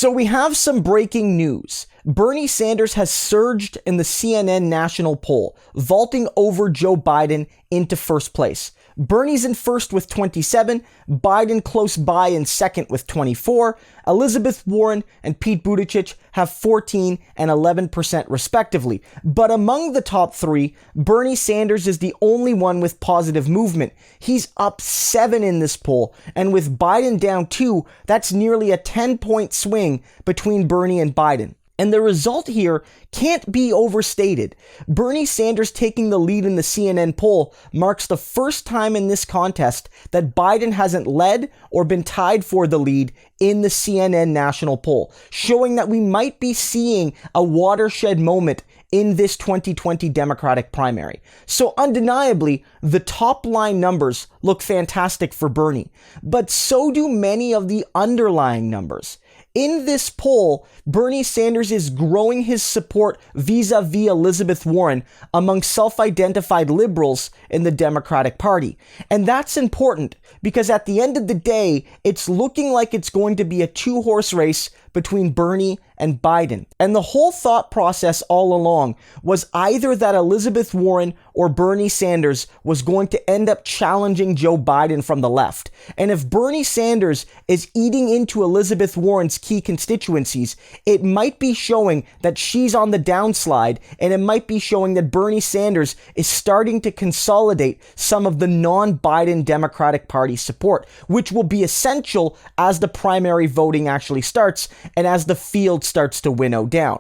So we have some breaking news. Bernie Sanders has surged in the CNN national poll, vaulting over Joe Biden into first place. Bernie's in first with 27, Biden close by in second with 24, Elizabeth Warren and Pete Buttigieg have 14 and 11% respectively. But among the top three, Bernie Sanders is the only one with positive movement. He's up 7 in this poll, and with Biden down 2, that's nearly a 10-point swing between Bernie and Biden. And the result here can't be overstated. Bernie Sanders taking the lead in the CNN poll marks the first time in this contest that Biden hasn't led or been tied for the lead in the CNN national poll, showing that we might be seeing a watershed moment in this 2020 Democratic primary. So undeniably, the top line numbers look fantastic for Bernie, but so do many of the underlying numbers. In this poll, Bernie Sanders is growing his support vis-a-vis Elizabeth Warren among self-identified liberals in the Democratic Party. And that's important because at the end of the day, it's looking like it's going to be a two-horse race between Bernie and Biden. And the whole thought process all along was either that Elizabeth Warren or Bernie Sanders was going to end up challenging Joe Biden from the left. And if Bernie Sanders is eating into Elizabeth Warren's key constituencies, it might be showing that she's on the downslide, and it might be showing that Bernie Sanders is starting to consolidate some of the non-Biden Democratic Party support, which will be essential as the primary voting actually starts and as the field starts to winnow down.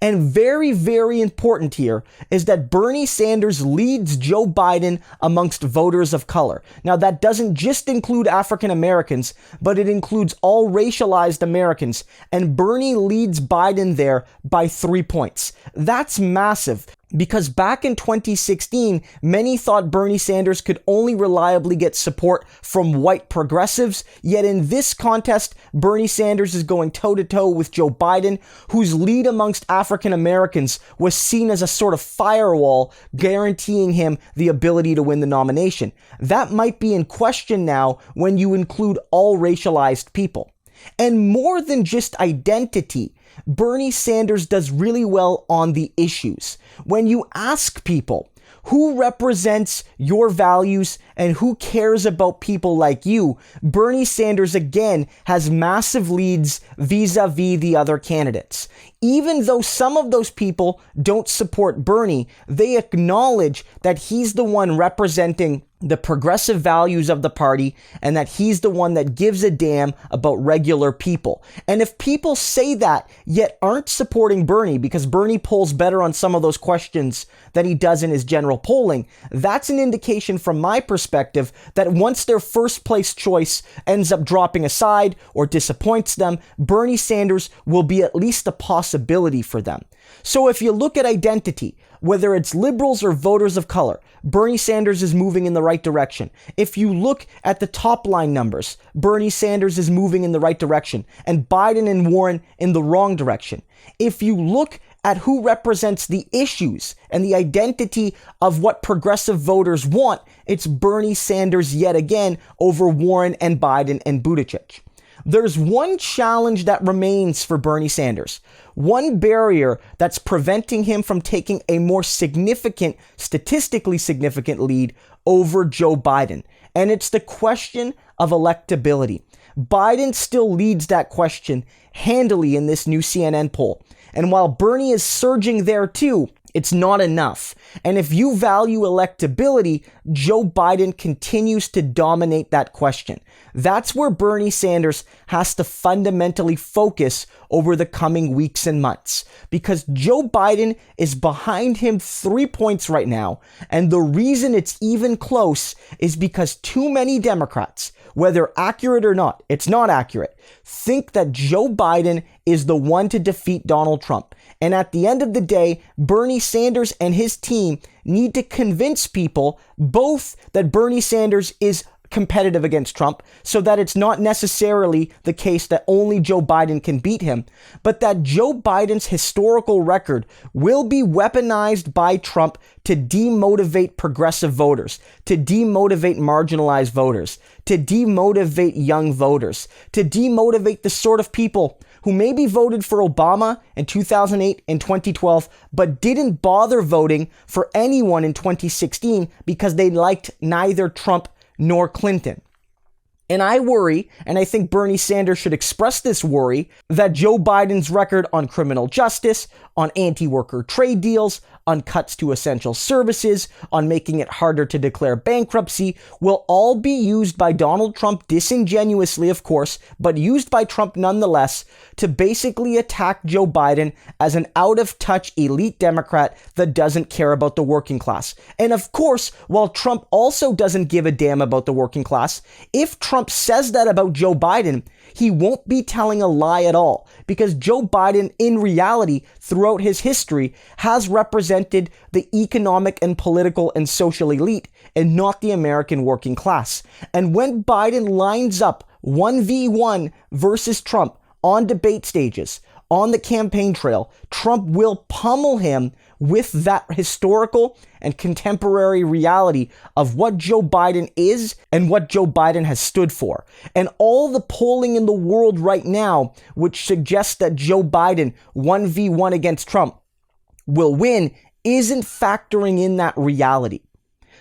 And very, very important here is that Bernie Sanders leads Joe Biden amongst voters of color. Now, that doesn't just include African Americans, but it includes all racialized Americans, and Bernie leads Biden there by 3 points. That's massive. Because back in 2016, many thought Bernie Sanders could only reliably get support from white progressives, yet in this contest, Bernie Sanders is going toe-to-toe with Joe Biden, whose lead amongst African Americans was seen as a sort of firewall, guaranteeing him the ability to win the nomination. That might be in question now when you include all racialized people. And more than just identity, Bernie Sanders does really well on the issues. When you ask people, who represents your values and who cares about people like you, Bernie Sanders again has massive leads vis-a-vis the other candidates. Even though some of those people don't support Bernie, they acknowledge that he's the one representing the progressive values of the party and that he's the one that gives a damn about regular people. And if people say that yet aren't supporting Bernie because Bernie polls better on some of those questions than he does in his general polling, that's an indication from my perspective that once their first place choice ends up dropping aside or disappoints them, Bernie Sanders will be at least a possibility for them. So if you look at identity, whether it's liberals or voters of color, Bernie Sanders is moving in the right direction. If you look at the top line numbers, Bernie Sanders is moving in the right direction, and Biden and Warren in the wrong direction. If you look at who represents the issues and the identity of what progressive voters want, it's Bernie Sanders yet again over Warren and Biden and Buttigieg. There's one challenge that remains for Bernie Sanders, one barrier that's preventing him from taking a more significant, statistically significant lead over Joe Biden, and it's the question of electability. Biden still leads that question handily in this new CNN poll, and while Bernie is surging there too, it's not enough. And if you value electability, Joe Biden continues to dominate that question. That's where Bernie Sanders has to fundamentally focus over the coming weeks and months, because Joe Biden is behind him 3 points right now. And the reason it's even close is because too many Democrats, whether accurate or not, it's not accurate, think that Joe Biden is the one to defeat Donald Trump. And at the end of the day, Bernie Sanders and his team need to convince people both that Bernie Sanders is competitive against Trump, so that it's not necessarily the case that only Joe Biden can beat him, but that Joe Biden's historical record will be weaponized by Trump to demotivate progressive voters, to demotivate marginalized voters, to demotivate young voters, to demotivate the sort of people who maybe voted for Obama in 2008 and 2012, but didn't bother voting for anyone in 2016 because they liked neither Trump nor Clinton. And I worry, and I think Bernie Sanders should express this worry, that Joe Biden's record on criminal justice, on anti-worker trade deals, on cuts to essential services, on making it harder to declare bankruptcy, will all be used by Donald Trump disingenuously, of course, but used by Trump nonetheless, to basically attack Joe Biden as an out-of-touch elite Democrat that doesn't care about the working class. And of course, while Trump also doesn't give a damn about the working class, if Trump says that about Joe Biden, he won't be telling a lie at all, because Joe Biden, in reality, throughout his history, has represented the economic and political and social elite and not the American working class. And when Biden lines up 1v1 versus Trump on debate stages, on the campaign trail, Trump will pummel him with that historical and contemporary reality of what Joe Biden is and what Joe Biden has stood for. And all the polling in the world right now, which suggests that Joe Biden 1v1 against Trump will win, isn't factoring in that reality.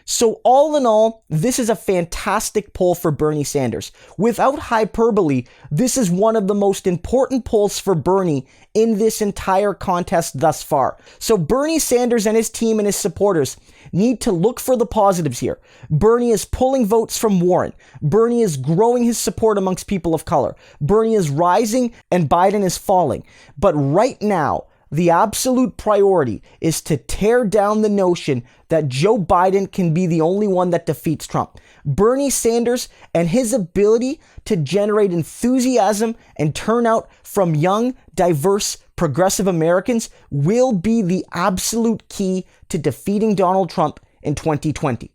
So all in all, this is a fantastic poll for Bernie Sanders. Without hyperbole, this is one of the most important polls for Bernie in this entire contest thus far. So Bernie Sanders and his team and his supporters need to look for the positives here. Bernie is pulling votes from Warren. Bernie is growing his support amongst people of color. Bernie is rising and Biden is falling. But right now, the absolute priority is to tear down the notion that Joe Biden can be the only one that defeats Trump. Bernie Sanders and his ability to generate enthusiasm and turnout from young, diverse, progressive Americans will be the absolute key to defeating Donald Trump in 2020.